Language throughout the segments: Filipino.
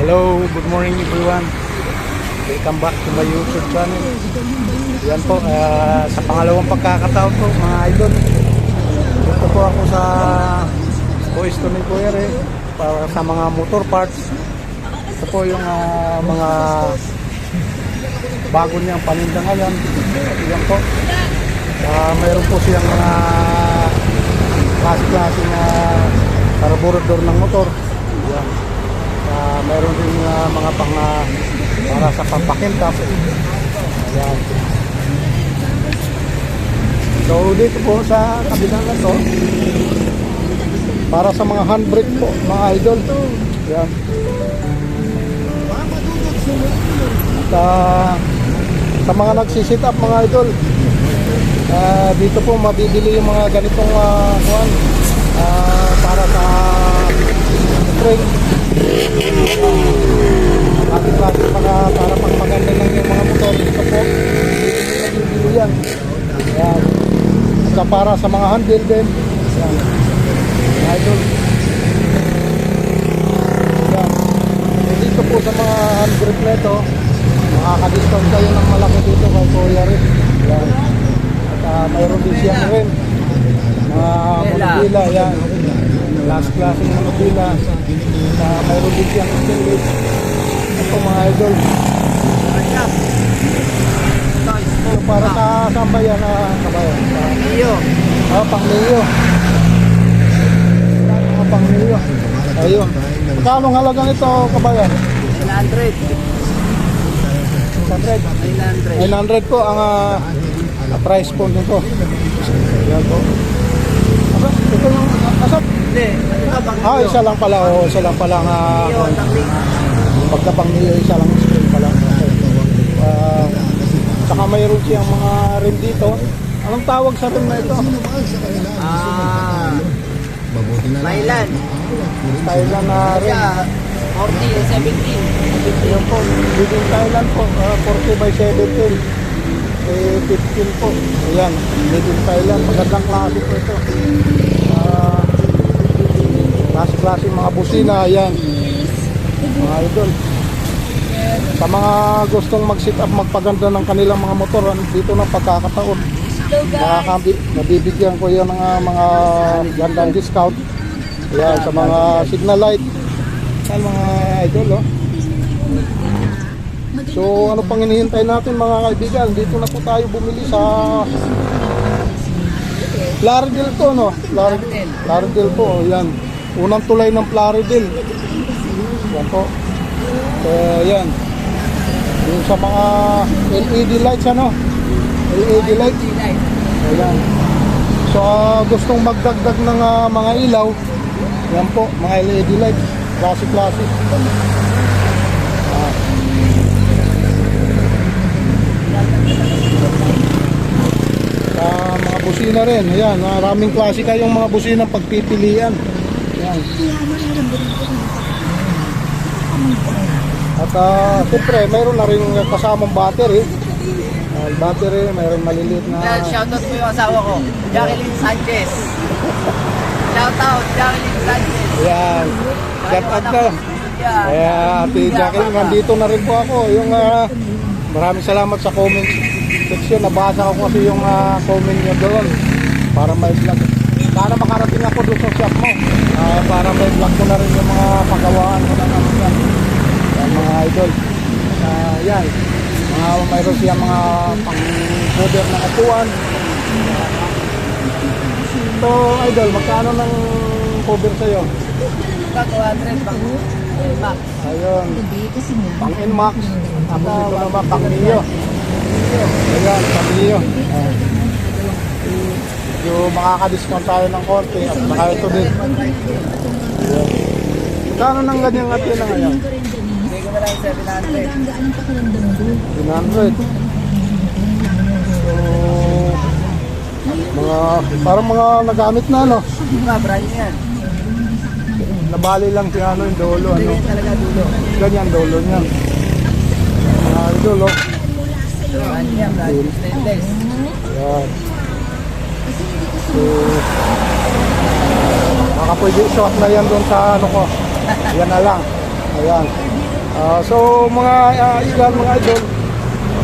Hello, good morning everyone. Welcome back to my YouTube channel. Yan po, sa pangalawang pagkakataon po mga idol. Dito po ako sa Boys to Nicoere para sa mga motor parts. Ito po yung mga bago niyang paninda ngayon. Yan po. Mayroon po siyang mga klase-klase na carburetor ng motor. Yan. Mayroon din mga para sa pampakintap. Ayan. So dito po sa kabilang na to, para sa mga handbrake po mga idol. Ayan. At sa mga nagsisit up mga idol, dito po mabibili yung mga ganitong para sa spring. Klase para pagpaganda lang yung mga motor. Ito po nabibili yan. Ayan. At para sa mga handle din. Ayan. Idol. Ayan. Dito po sa mga handbrake nito, makaka-discount kayo ng malaki dito kay Kuya rin. Ayan. At mayroon din siyang rin mga monobila. Ayan. Last class ng monobila. Mayroon din siyang stainless. Ito mga idol. So, para sa sambayan na kabayan. Pang-Niyo. Pang-Niyo. Pang-Niyo. Ayun. Magkano halaga nito kabayan? 900. 900 po ang price po nito. Ayan po. Ito yung asap. Hindi. Isa lang pala. Isa lang pala nga. Pagkapang niyo, isa lang screen pala. Saka mayroon siyang mga rim dito. Anong tawag sa rim na ito? Thailand. Thailand na rim. 40, 17. Yun po. Within Thailand po. 40 by 17. 15 po. Ayan. Within Thailand. Magandang klase po ito. Klase mga busina. Ayan. Mga idol, sa mga gustong mag-sit up, magpaganda ng kanilang mga motor, dito ng pagkakataon, nabibigyan ko yan ng mga gandang discount. Ayan, sa mga signal light. Ayan mga idol, oh. So ano pang hinihintay natin mga kaibigan? Dito na po tayo bumili sa Plaridel to, no? Plaridel po, ayan. Unang tulay ng Plaridel. Yan po. Yan. Yung sa mga LED lights, ano? LED lights. Ayan. So, gustong magdagdag ng mga ilaw, yan po, mga LED lights. Klase-klase. Mga busina rin. Ayan. Maraming klase kayong mga busina pagpipilian. Ayan. At siyempre mayroon na rin kasamang battery. Battery, mayroon maliliit na. Shoutout po yung asawa ko, Jacqueline Sanchez. Shoutout, Jacqueline Sanchez. Ayan. Shout out na. Kaya Ate Jacqueline, nandito na rin po ako. Yung maraming salamat sa comment section. Nabasa ko kasi yung comment nyo doon para may vlog. Sana makarating ako doon sa shop mo para may vlog ko na rin yung mga pagawaan ko na naman. Mga idol, yan, mayroon siya mga pang-cover ng upuan. So idol, magkano ng cover sa'yo? 200 pang Max. Ayun, pang Nmax. Tapos ito naman pang Neo. Ayan, pang Neo. Yung makaka-discount tayo ng konti at saka ito din. Magkano ng ganyang atin na ngayon? 700. 700. So, parang mga nagamit na, no? Brand new yan. Nabali lang si yung dolo, ano? Talaga dulo. Ganyan dolo niyan. Mga dolo. Brand new yan, brand new stainless. Ayan. So, baka pwede isuot na yan doon sa ano ko. Yan na lang. Ayan. So mga ilan mga idol,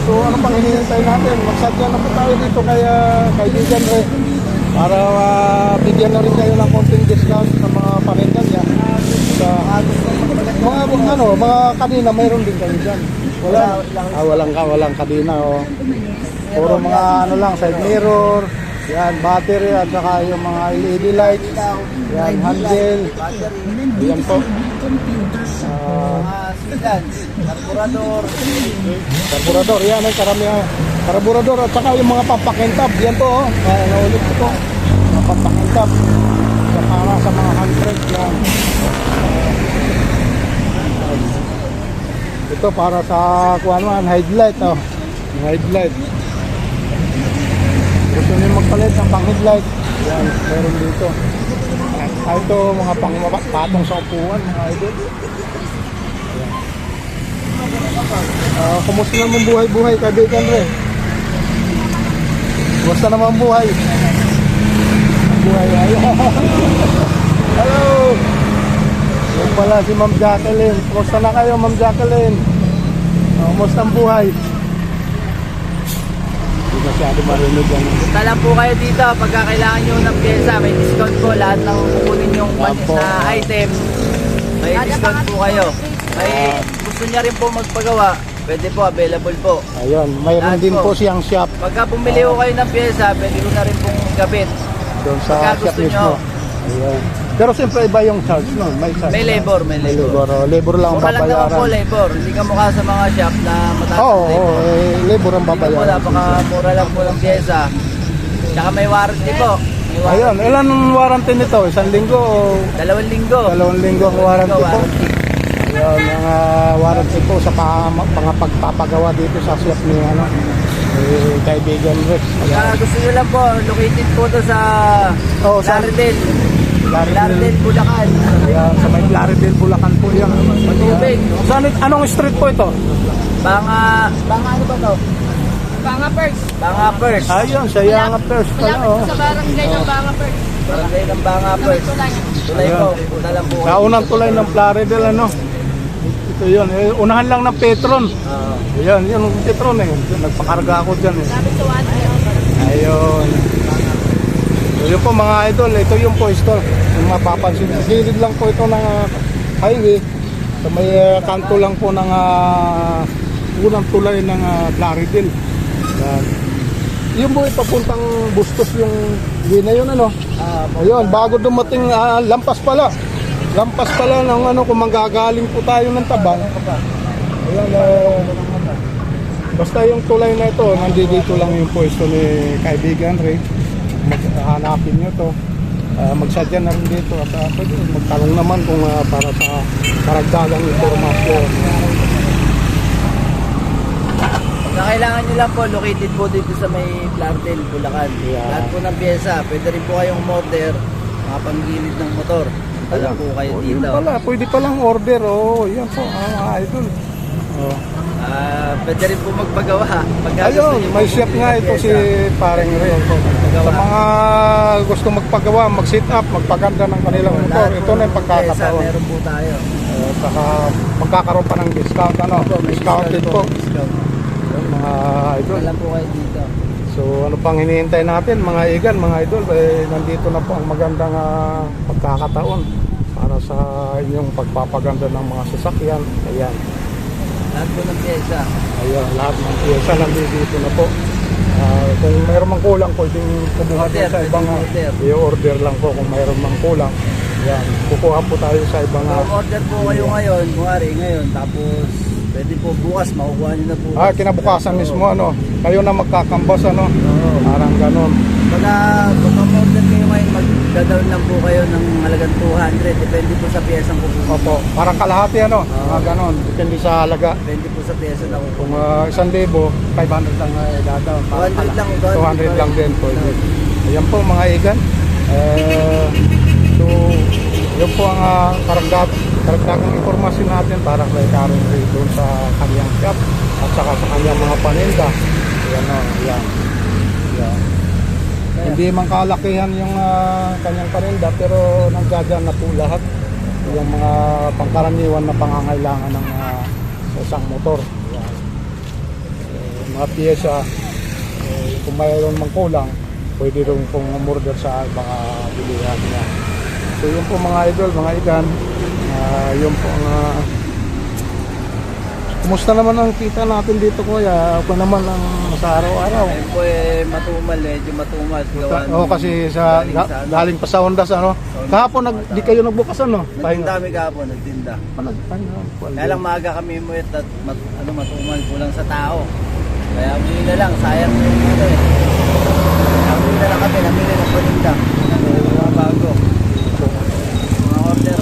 so ano pang hinihintay natin? Magsadya na po tayo dito kaya kaibigan Ray para bigyan na rin kayo ng konting discount sa mga paninda niya. Sa mga kanina mayroon din kayo dyan. Walang kadina. Puro mga ano lang, side mirror, yan, battery at saka yung mga LED lights, yan, handle, yan po. Karburador, yan ay karamihan. Karburador at saka yung mga pampakintab, yan po, naulit ko po. Mga pampakintab, para sa mga handbrake, yan. Ito para sa kuwan headlight, headlight. Gusto niyo magpalit ng pang headlight, yan, meron dito. Ito mga patong sa upuan, mga idol. Kumusta naman buhay-buhay kaibigan Ray? Kumusta naman buhay? Buhay ayo. Hello. Yung pala si Ma'am Jacqueline. Kumusta na kayo Ma'am Jacqueline? Kumusta ang buhay? Hindi masyado marinig yan. Punta lang po kayo dito pagka kailangan nyo ng pyesa. May discount po lahat ng kukunin yung na item. May discount po kayo. May gusto niya rin po magpagawa. Pwede po, available po. Ayun, mayroon lahat din po siyang shop. Pagka bumili ko kayo ng pyesa, pwede ko na rin pong gabit. Doon sa pagka shop gusto mismo. nyo. Ayun. Pero siyempre iba yung charge nun. May charge. May labor, may labor. Labor lang ang Mura lang naman babayaran. po labor. Hindi ka mukha sa mga shop na mataas Oo, labor. labor ang Dito po, babayaran. napakamura lang po ng pyesa. Tsaka may warranty po. May warranty. Ayun, ilan ang warranty nito? 1 linggo o 2 linggo. 2 linggo ang warranty po? Warranty. Ayun, ang warranty po sa pagpapagawa dito sa shop ni kaibigan Rex. Kaya gusto nyo lang po, located po to sa Laredale. Laredale, Bulacan. Ayan, sa may Laredale, Bulacan po yan. Matubig. Anong street po ito? Banga ano ba to? Banga Perks. Banga First. Ayun, sa Yanga First pala. Malapit po sa barangay ng Banga Perks. Barangay ng Banga First. Tulay. Tulay po, punta lang po. Sa unang tulay ng Laredale, Ito yun, unahan lang ng Petron. Ayan, yun yung Petron nagpakarga ako dyan Lapit sa Wadi. Ayun. So, yun po mga idol, ito yung pwesto. Yung mapapansin, gilid lang po ito ng highway. So, may kanto lang po ng unang tulay ng Laredale. Yan. Yung po papuntang Bustos yung na yun Ayun, bago dumating lampas pala ng kung manggagaling po tayo ng Tabang. Ayan, basta yung tulay na ito, nandito lang yung pwesto ni kaibigan Ray. Hanapin nyo to, magsadya na rin dito at pwede magtanong naman kung para sa karagdagang informasyon. Kung kailangan nyo lang po, located po dito sa may Laredale, Bulacan. Yeah. Lahat po ng pyesa, pwede rin po kayong motor, mga panggilid ng motor. Alam po kayo dito. Yun pala, pwede palang order. Yan po, idol. Pwede rin po magpagawa. Ayun, may shop nga ito si Pareng Ray. Sa mga gusto magpagawa, mag-sit up, magpaganda ng kanilang motor, ito na yung pagkakataon. Meron po tayo. Saka magkakaroon pa ng discount. Discounted po. Mga idol. Alam po kayo dito. So ano pang hinihintay natin mga igan, mga idol, nandito na po ang magandang pagkakataon para sa inyong pagpapaganda ng mga sasakyan. Ayan. Lahat po ng pyesa. Ayan, lahat ng pyesa nandito na po. Kung mayroon mang kulang, pwedeng kumuha din sa ibang i-order lang po kung mayroon mang kulang. Ayan, kukuha po tayo sa ibang Order po kayo ngayon, ngayon, tapos pwede po bukas, makukuha nyo na po. kinabukasan mismo, kayo na magkakambas, parang ganon. Kung order kayo ngayon, magdadaon lang po kayo ng halagang 200. Depende po sa pyesang kukunin. Opo, parang kalahati, mga ganon, depende sa halaga. Depende po sa pyesa na kukunin. Kung 1,000, 500 lang dadaw. 200 lang, 200 lang din pwede. Ayan po mga igan. So, yun po ang karagdagang informasyon natin para kay Karen Ray doon sa kanyang shop at saka sa kanyang mga paninda. Ayan yan. Hindi man kalakihan yung kanyang paninda pero nagdadyan na po lahat. yung mga pangkaraniwan na pangangailangan ng isang motor. Yan. Mga piyesa, kung mayroon mang kulang, pwede rin pong umorder sa mga bilihan niya. So yun po mga idol, mga igan, yun po ang kumusta naman ang kita natin dito kuya? Ako naman ang sa araw-araw. Ayun po matumal, medyo matumal. Kasi galing pa sa Hondas ano. Kahapon di kayo nagbukas ano? Nagtinda kami kahapon, nagtinda. Kaya lang maaga kami umuwi at matumal, kulang sa tao. Kaya muli na lang, sayang yung Kaya muli na lang kami, namili ng paninda. Mga bago. Mga order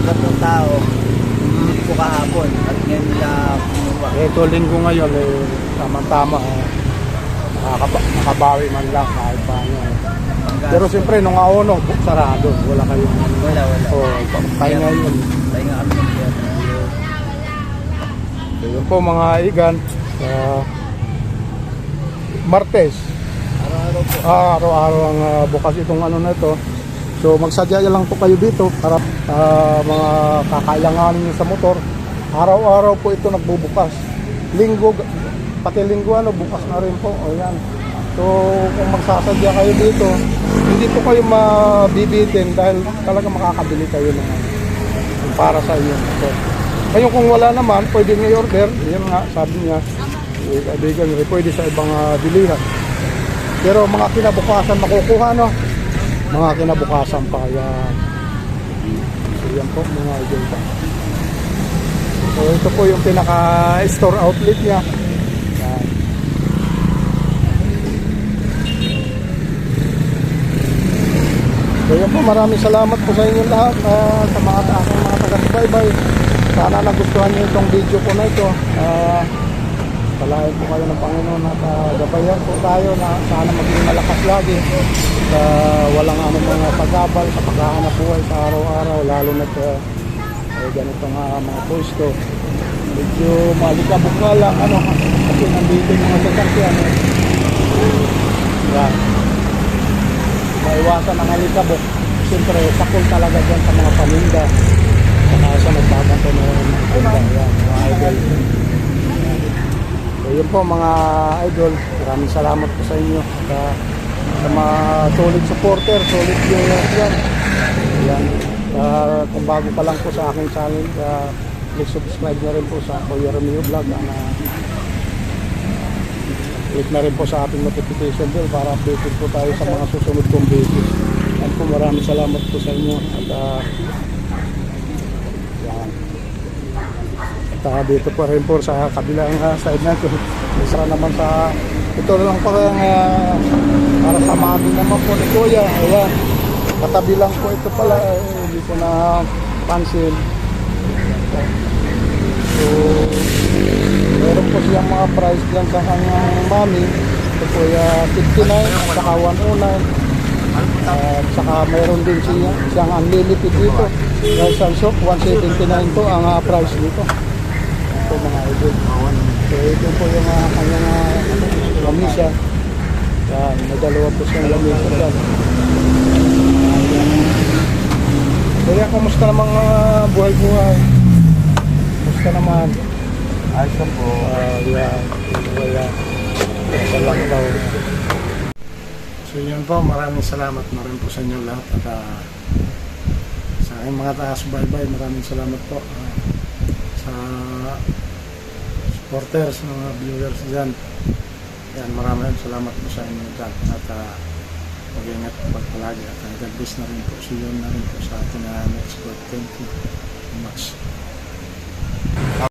ng tao. Hindi po kahapon at ngayon nila kumuha. Ito linggo ngayon tamang-tama nakabawi man lang kahit paano. Pero siyempre nung auno sarado, wala kayong Wala. tayo ngayon. Tayo nga kami ng piyat. So, yun po mga igan, Martes, Araw-araw po. araw-araw ang bukas itong ano na ito. So magsadya lang po kayo dito para mga kakailanganin niyo sa motor. Araw-araw po ito nagbubukas. Linggo, pati linggo bukas na rin po. O yan. So kung magsasadya kayo dito, hindi po kayo mabibitin dahil talaga makakabili kayo ng para sa inyo. So, ngayon kung wala naman, pwede nyo i-order. Yan nga, sabi niya, kaibigan, pwede sa ibang bilihan. Pero mga kinabukasan makukuha, no? Mga kinabukasan pa kaya. So yan po mga idol pa. So ito po yung pinaka store outlet niya. Yan. So yan po, maraming salamat po sa inyo lahat sa mga aking mga taga-subaybay. Sana nagustuhan niyo itong video ko na ito. Palain po kayo ng Panginoon at gabayan po tayo na sana maging malakas lagi sa walang mga pagabal sa paghahanap buhay sa araw-araw, lalo na ganito nga mga pwesto. Medyo malikabok nga lang kasi nandito yung mga sasakyan. Yan. Maiwasan ang alikabok. Siyempre, sakol talaga dyan sa mga paninda. Saka sa nagbabanto na paninda. Yan, mga idol. So yun po mga idol, maraming salamat po sa inyo sa mga solid supporter, solid viewers yan. Yan. Kung bago pa lang po sa aking channel, please subscribe na rin po sa Kuya Romeo Vlog. Click na rin po sa ating notification bell para updated po tayo sa mga susunod kong videos. Yan po, maraming salamat po sa inyo. At dito po rin po sa kabilang side natin. Isa naman sa ito lang po para sa mami naman po ni Kuya. Ayan. Katabi lang po ito pala. Hindi ko na pansin. So, meron po siyang mga price dyan sa kanyang mami. Ito po 59, saka 109. Saka meron din siyang unlimited dito. Dahil sa shop, 179 po ang price dito. Ito mga idol. So ito po yung kanyang lamisa. Yan, may dalawa po siyang lamisa dyan. Kaya kumusta naman buhay-buhay? Kumusta naman? Ayos lang po. Yan. Salang daw. So yun po, maraming salamat na rin po sa inyo lahat. At sa aking mga taas-baybay, maraming salamat po. Sa supporters, mga viewers dyan. Yan, maraming salamat po sa inyo dyan. At mag-ingat po palagi. At God bless na rin po. See you na rin po sa atin.